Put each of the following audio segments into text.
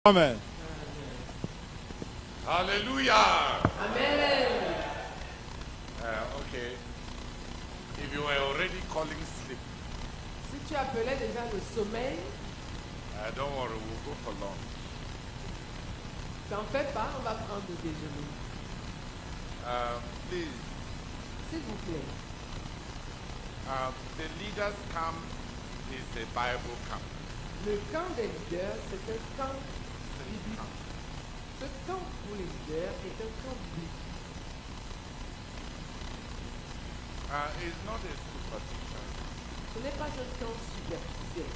Amen. Hallelujah. Amen. Okay. If you were already calling sleep, Si tu appelais déjà le sommeil, don't worry, we'll go for lunch. t'en fais pas, on va prendre le déjeuner. Please, S'il vous plaît. the leaders camp is a Bible camp. Le camp des leaders, c'est un camp biblique. Ce camp pour les leaders est un camp biblique. It's not a superstition. Ce n'est pas un camp superficiel.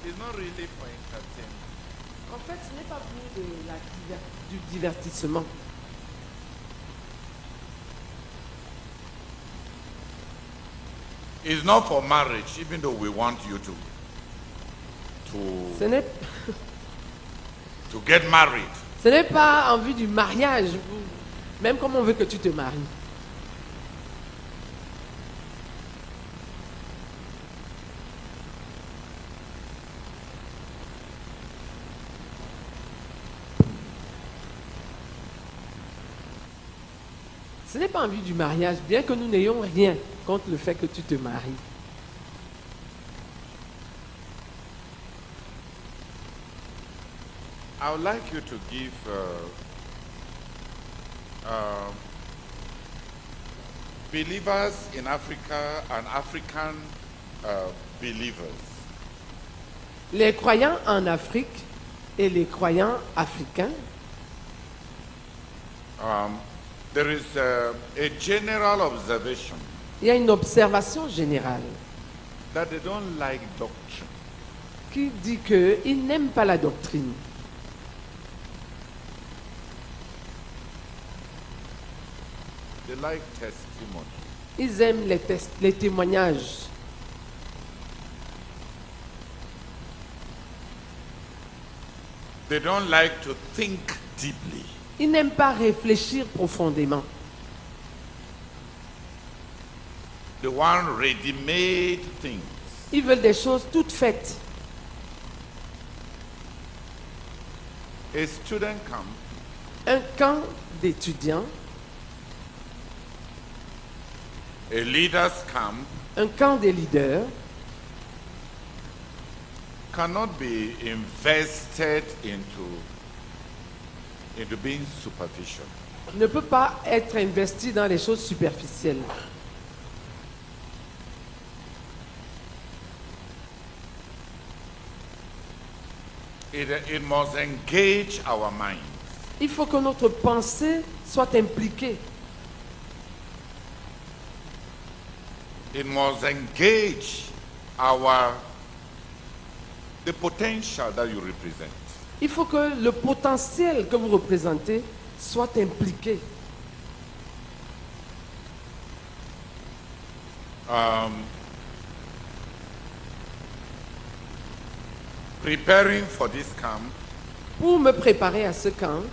It's not really for entertainment. En fait, ce n'est pas pour du divertissement. It's not for marriage, even though we want you Ce n'est to get married. ce n'est pas en vue du mariage, même comme on veut que tu te maries. Ce n'est pas en vue du mariage, bien que nous n'ayons rien contre le fait que tu te maries. I would like you to give believers in Africa and African believers Les croyants en Afrique et les croyants africains, there is a general observation il y a une observation générale that they don't like doctrine. qui dit qu'ils n'aiment pas la doctrine. They like testimony. Ils aiment les témoignages. They don't like to think deeply. Ils n'aiment pas réfléchir profondément. They want ready-made things. Ils veulent des choses toutes faites. A student camp Un camp d'étudiants, a leaders camp un camp des leaders cannot be invested into being superficial. ne peut pas être investi dans les choses superficielles. It must engage our mind. Il faut que notre pensée soit impliquée. It must engage the potential that you represent. Il faut que le potentiel que vous représentez soit impliqué. Preparing for this camp, Pour me préparer à ce camp,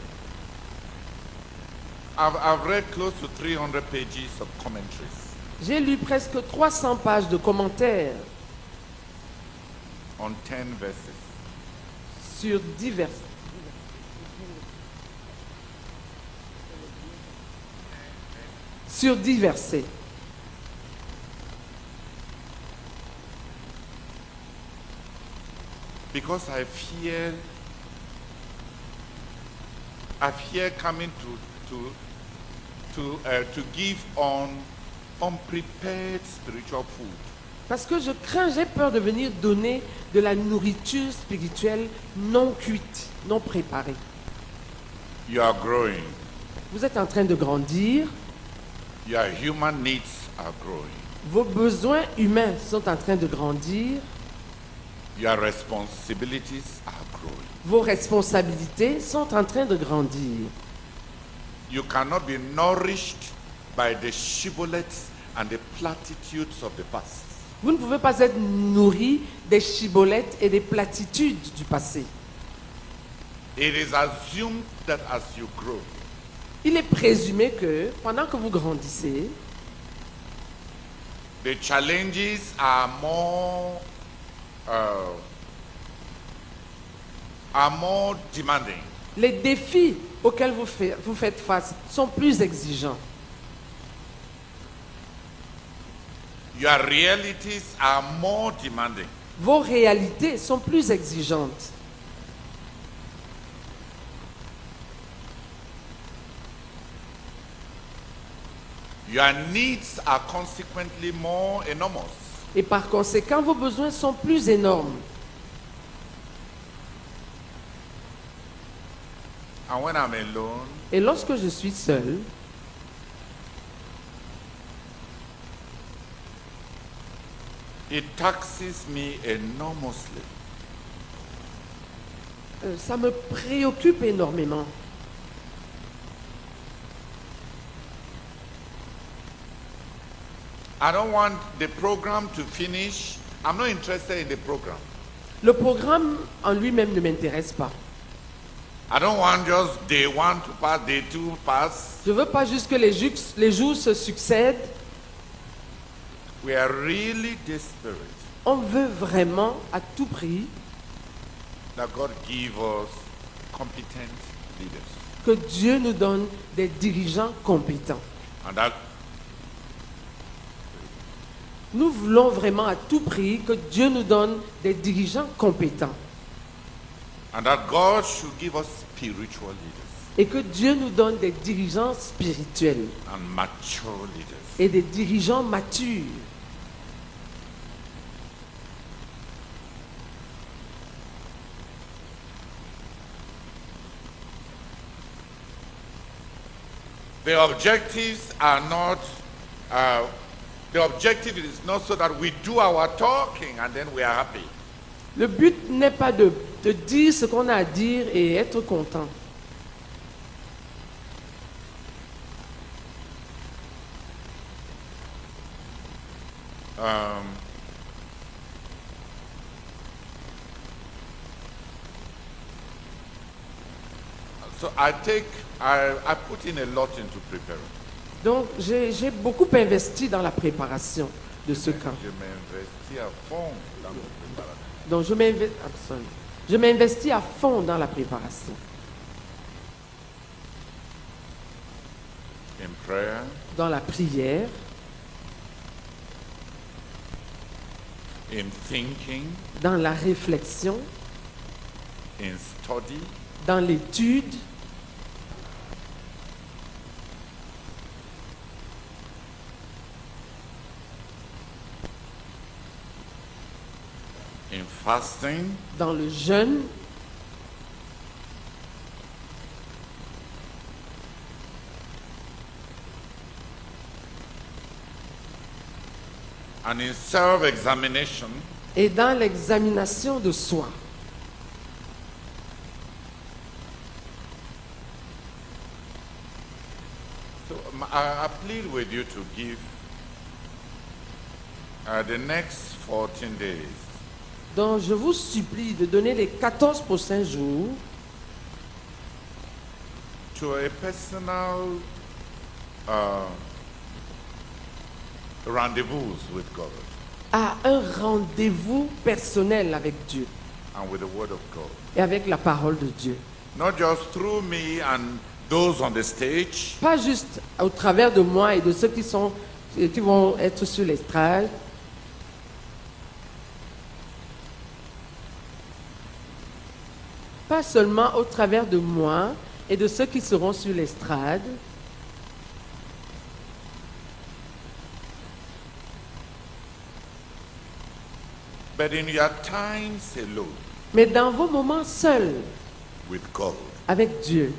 I've read close to 300 pages of commentaries j'ai lu presque 300 pages de commentaires on 10 verses. sur divers versets. Because I fear coming to give unprepared spiritual food. Parce que j'ai peur de venir donner de la nourriture spirituelle non cuite, non préparée. You are growing. Vous êtes en train de grandir, Your human needs are growing. vos besoins humains sont en train de grandir, Your responsibilities are growing. vos responsabilités sont en train de grandir. You cannot be nourished by the shibboleths and the platitudes of the past. Vous ne pouvez pas être nourri des chibolettes et des platitudes du passé. It is assumed that as you grow, Il est présumé que pendant que vous grandissez, the challenges are more are more demanding. Les défis auxquels vous faites face sont plus exigeants. Your realities are more demanding. Vos réalités sont plus exigeantes. Your needs are consequently more enormous. Et par conséquent, vos besoins sont plus énormes. And when I'm alone, Et lorsque je suis seul, it taxes me enormously. ça me préoccupe énormément. I don't want the program to finish. I'm not interested in the program. Le programme en lui-même ne m'intéresse pas. I don't want just day one to pass, day two pass. Je ne veux pas juste que les jours se succèdent. We are really desperate On veut vraiment, à tout prix, that God give us competent leaders. que Dieu nous donne des dirigeants compétents. And that Nous voulons vraiment à tout prix que Dieu nous donne des dirigeants compétents. God should give us spiritual leaders Et que Dieu nous donne des dirigeants spirituels and mature leaders. et des dirigeants matures. The objectives are not, the objective is not so that we do our talking and then we are happy. Le but n'est pas de dire ce qu'on a à dire et être content. So I put in a lot into preparing. Donc j'ai beaucoup investi dans la préparation de ce camp. Je m'investis à fond dans la préparation. Donc je m'investis à fond dans la préparation. In prayer, Dans la prière, in thinking, dans la réflexion, in study, dans l'étude, in fasting, dans le jeûne, and in self-examination, et dans l'examination de soi. so I plead with you to give the next 14 days Donc je vous supplie de donner les 14 prochains jours to a personal rendezvous with God à un rendez-vous personnel avec Dieu and with the Word of God. et avec la parole de Dieu. Not just through me and those on the stage, Pas juste au travers de moi et de ceux qui vont être sur l'estrade, pas seulement au travers de moi et de ceux qui seront sur l'estrade, but in your times alone mais dans vos moments seuls with God. avec Dieu.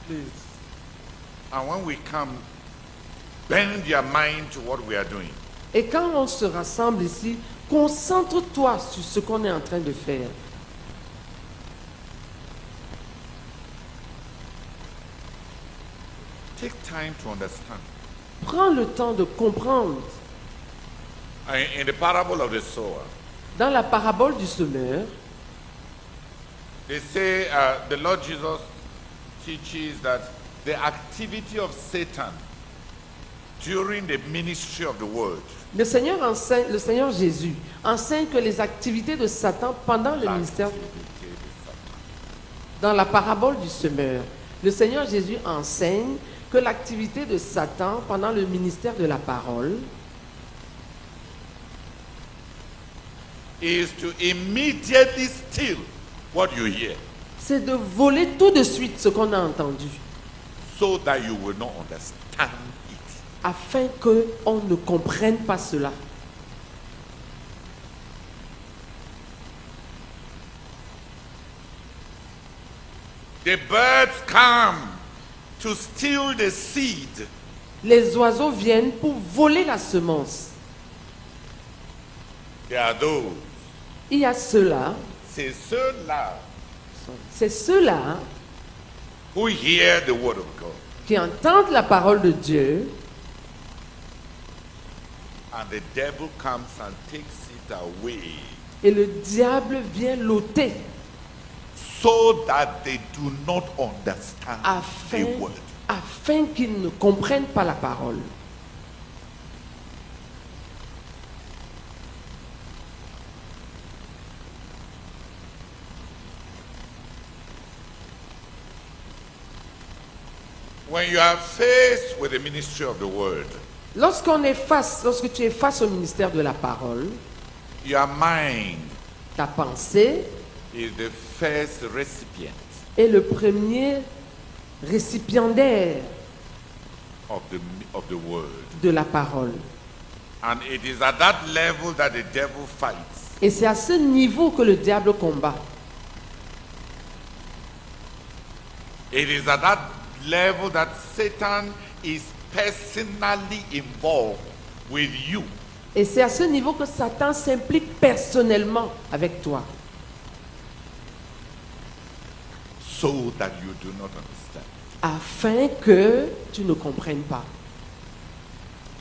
Please. And when we come, bend your mind to what we are doing. Et quand on se rassemble ici, concentre-toi sur ce qu'on est en train de faire. Take time to understand. Prends le temps de comprendre. In the parable of the sower, Dans la parabole du semeur, they say the Lord Jesus teaches that the activity of Satan during the ministry of the word, Le Seigneur Jésus enseigne que les activités de Satan pendant le ministère, dans la parabole du semeur, le Seigneur Jésus enseigne que l'activité de Satan pendant le ministère de la parole is to immediately steal what you hear, c'est de voler tout de suite ce qu'on a entendu, so that you will not understand it. afin qu'on ne comprenne pas cela. The birds come to steal the seed. Les oiseaux viennent pour voler la semence. There are those. Il y a ceux-là, C'est ceux-là c'est ceux-là who hear the word of God. qui entendent la parole de Dieu And the devil comes and takes it away et le diable vient l'ôter so that they do not understand afin, the word. afin qu'ils ne comprennent pas la parole. When you are faced with the ministry of the word, Lorsque tu es face au ministère de la parole, your mind ta pensée is the first recipient est le premier récipiendaire of the word. de la parole. And it is at that level that the devil fights. Et c'est à ce niveau que le diable combat. It is at that level that Satan is personally involved with you. Et c'est à ce niveau que Satan s'implique personnellement avec toi, So that you do not understand. afin que tu ne comprennes pas.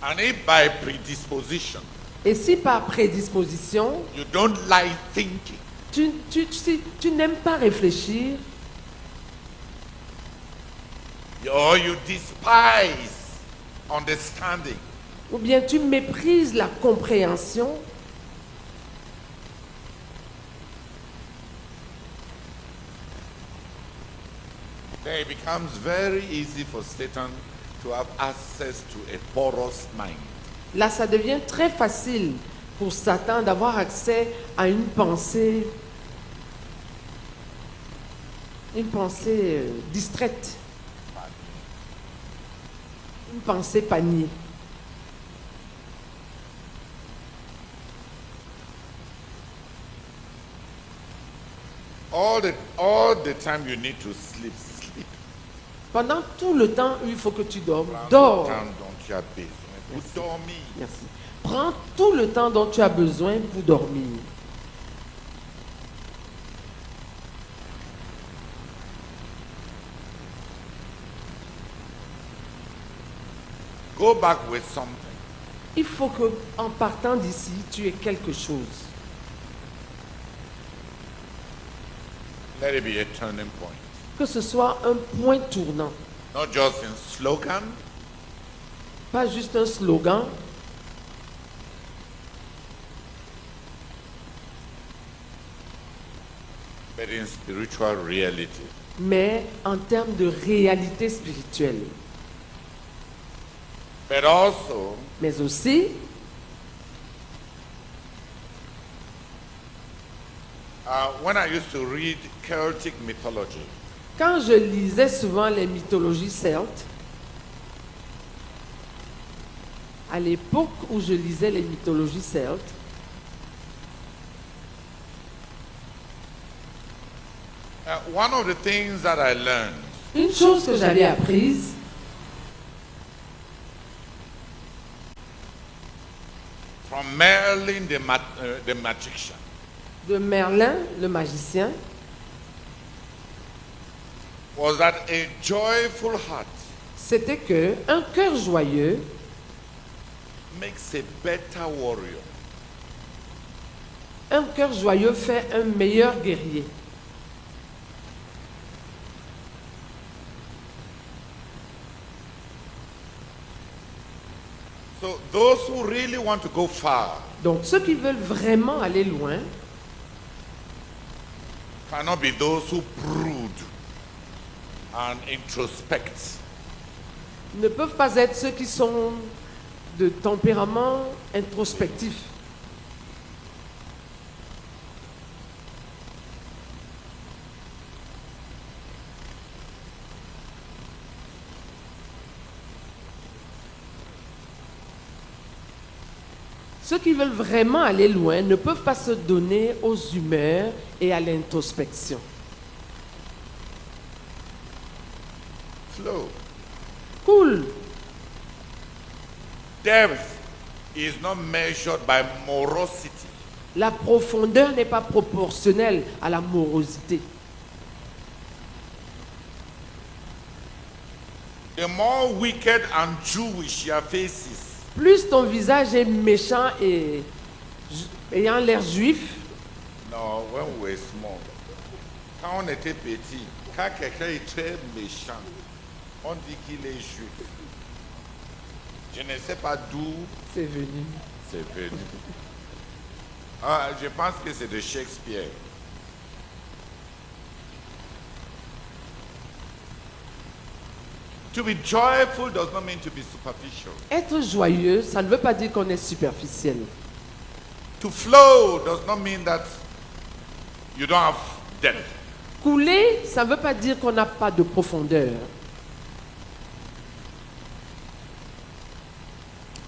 And if by predisposition Et si par prédisposition, you don't like thinking, tu n'aimes pas réfléchir, or you despise understanding, ou bien tu méprises la compréhension, then it becomes very easy for Satan to have access to a porous mind. là ça devient très facile pour Satan d'avoir accès à une pensée distraite, une pensée panier. All the time you need to sleep, sleep. Pendant tout le temps où il faut que tu dormes, Prends dors. le temps dont tu as besoin pour dormir. Merci. Prends tout le temps dont tu as besoin pour dormir. Go back with something. Il faut que, en partant d'ici, tu aies quelque chose. Let it be a turning point. Que ce soit un point tournant, Not just in slogan, pas juste un slogan, but in spiritual reality. mais en termes de réalité spirituelle. But also, Mais aussi, when I used to read Celtic mythology, quand je lisais souvent les mythologies celtes, à l'époque où je lisais les mythologies celtes, one of the things that I learned une chose que j'avais apprise, from Merlin the magician de Merlin, le magicien, was that a joyful heart c'était que un cœur joyeux makes a better warrior. Un cœur joyeux fait un meilleur guerrier. So those who really want to go far Donc ceux qui veulent vraiment aller loin cannot be those who brood and introspect. ne peuvent pas être ceux qui sont de tempérament introspectif. Ceux qui veulent vraiment aller loin ne peuvent pas se donner aux humeurs et à l'introspection. Flow. Cool. Depth is not measured by morosity. La profondeur n'est pas proportionnelle à la morosité. The more wicked and Jewish your face is, Plus ton visage est méchant et ayant l'air juif, no, when we were small, quand on était petit, quand quelqu'un est très méchant, on dit qu'il est juif. Je ne sais pas d'où c'est venu. c'est venu. Ah, je pense que c'est de Shakespeare. To be joyful does not mean to be superficial. Être joyeux, ça ne veut pas dire qu'on est superficiel. To flow does not mean that you don't have depth. Couler, ça ne veut pas dire qu'on n'a pas de profondeur.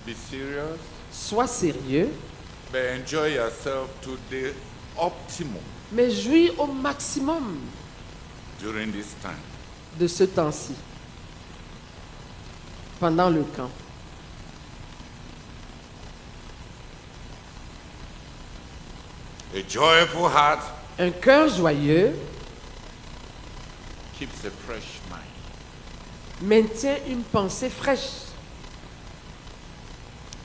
Be serious, Sois sérieux, but enjoy yourself to the optimum mais jouis au maximum during this time. de ce temps-ci, pendant le camp. A joyful heart Un cœur joyeux keeps a fresh mind. maintient une pensée fraîche.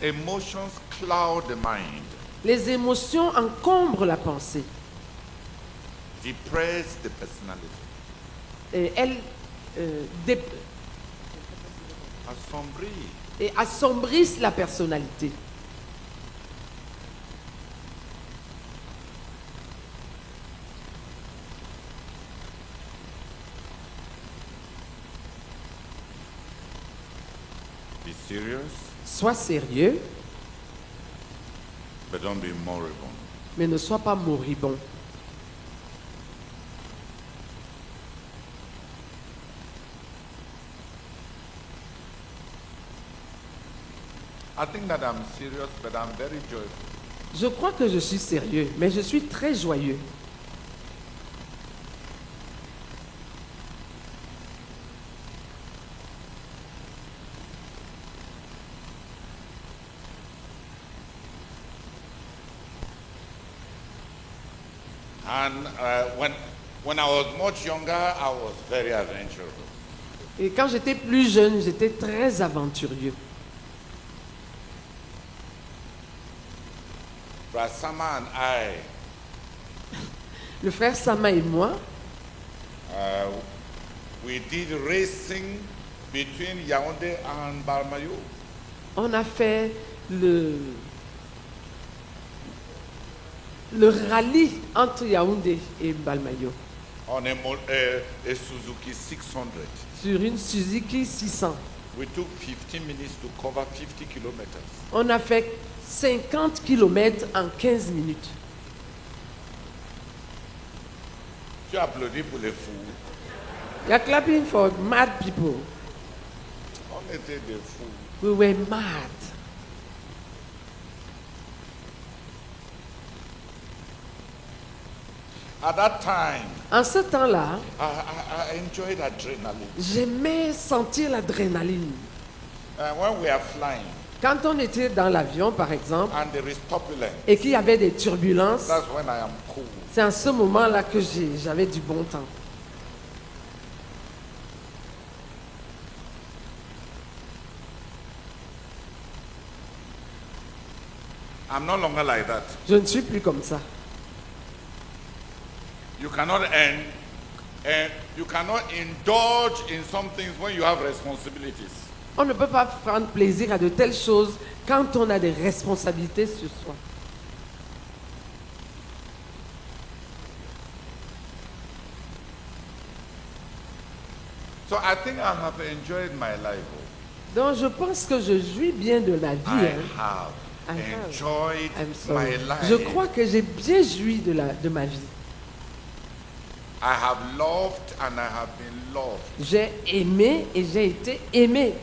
Emotions cloud the mind, Les émotions encombrent la pensée depress the personality, et elles assombrit. et assombrissent la personnalité. Be serious, Sois sérieux, but don't be moribund. mais ne sois pas moribond. I think that I'm serious, but I'm very joyful. Je crois que je suis sérieux, mais je suis très joyeux. And when I was much younger, I was very adventurous. Et quand j'étais plus jeune, j'étais très aventureux. Brasama and I, Le frère Sama et moi, we did racing between Yaoundé and Balmayo. on a fait le rallye entre Yaoundé et Balmayo On a Suzuki 600. sur une Suzuki 600. We took 15 minutes to cover 50 kilometers. On a fait 50 km en 15 minutes. Tu applaudis pour les fous. You are clapping for mad people. On était des fous. We were mad. At that time, En ce temps-là, I enjoyed adrenaline. j'aimais sentir l'adrénaline. When we are flying Quand on était dans l'avion, par exemple, and there is turbulence, et qu'il y avait des turbulences, that's when I am cool. c'est en ce moment-là que j'avais du bon temps. I'm no longer like that. Je ne suis plus comme ça. You cannot you cannot indulge in some things when you have responsibilities. On ne peut pas prendre plaisir à de telles choses quand on a des responsabilités sur soi. So I think I have enjoyed my life. Donc je pense que je jouis bien de la vie. I hein. have I have. enjoyed I'm sorry. my life. Je crois que j'ai bien joui de ma vie. I have loved and I have been loved. J'ai aimé et j'ai été aimé.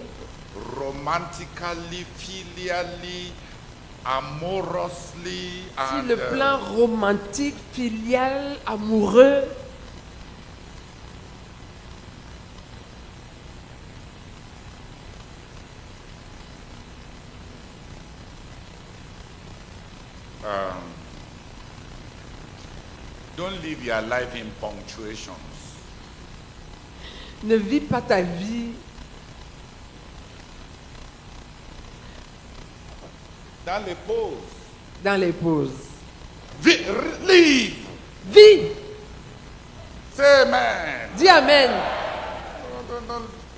Romantically, filially, amorously, Sur and le plan romantique, filial, amoureux, don't live your life in punctuations. ne vis pas ta vie Dans les pauses. dans les pauses. Live. Vis, Say amen. dis Amen.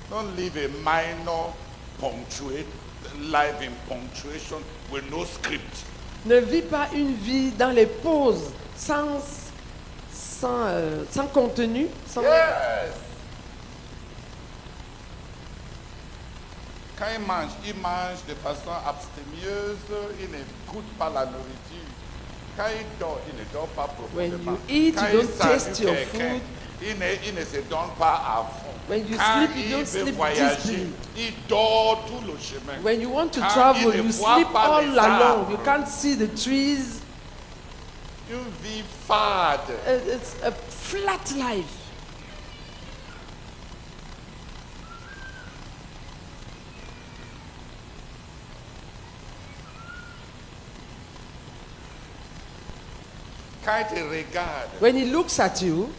Don't live a minor punctuate life in punctuation with no script. Ne vis pas une vie dans les pauses, sans contenu. Sans... Yes. Quand il mange de façon abstémieuse, il n'écoute pas la nourriture. Quand il dort, il ne dort pas When profondément. you eat, Quand you il don't salue taste your quelqu'un, food. il ne se donne pas à fond. When you Quand sleep, you il don't veut sleep voyager, deeply. il dort tout le chemin. When you want to Quand travel, il ne you voit sleep pas all les along. arbres. You can't see the trees. Une vie fade. It's a flat life. Quand il te regarde, When he looks at you,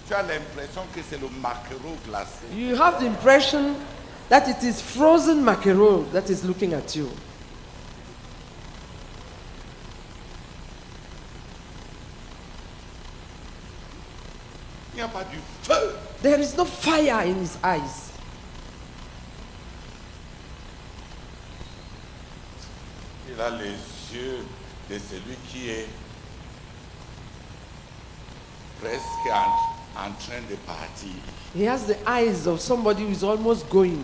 tu as l'impression que c'est le maquereau glacé. you have the impression that it is frozen mackerel that is looking at you. Il n'y a pas du feu. There is no fire in his eyes. Il a les yeux de celui qui est presque en train de partir. He has the eyes of somebody who is almost going.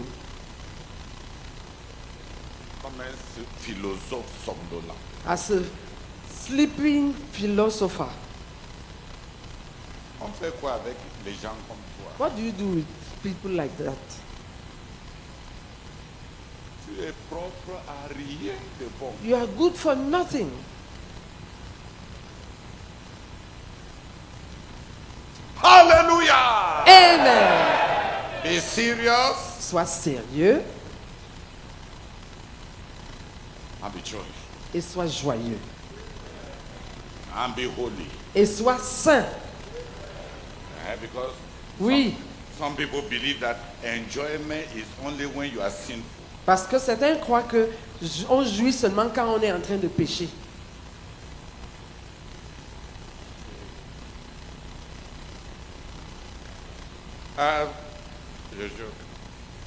Comme un philosophe somnolent. As a sleeping philosopher. On fait quoi avec les gens comme toi? What do you do with people like that? Tu es propre à rien de bon. You are good for nothing. Hallelujah! Amen. Be serious Sois sérieux and be joyful et sois joyeux. and be holy. Et sois saint. Because Oui, some people believe that enjoyment is only when you are sinful. parce que certains croient que on jouit seulement quand on est en train de pécher.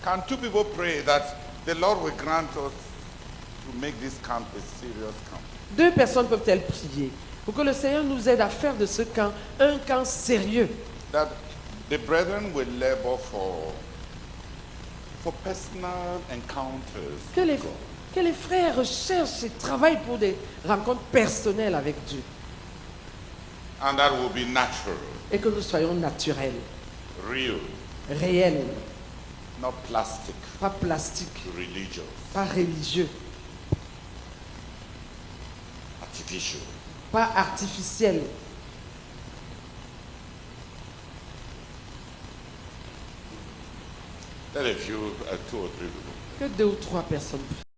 Can two people pray that the Lord will grant us to make this camp a serious camp? Deux personnes peuvent-elles prier pour que le Seigneur nous aide à faire de ce camp un camp sérieux? That the brethren will labor for personal encounters. Que les frères recherchent et travaillent pour des rencontres personnelles avec Dieu. And that will be natural, Et que nous soyons naturels, real, réels, not plastic, pas plastiques, religious, pas religieux, artificial. pas artificiels. Let a few, two or three people. Que deux ou trois personnes prient.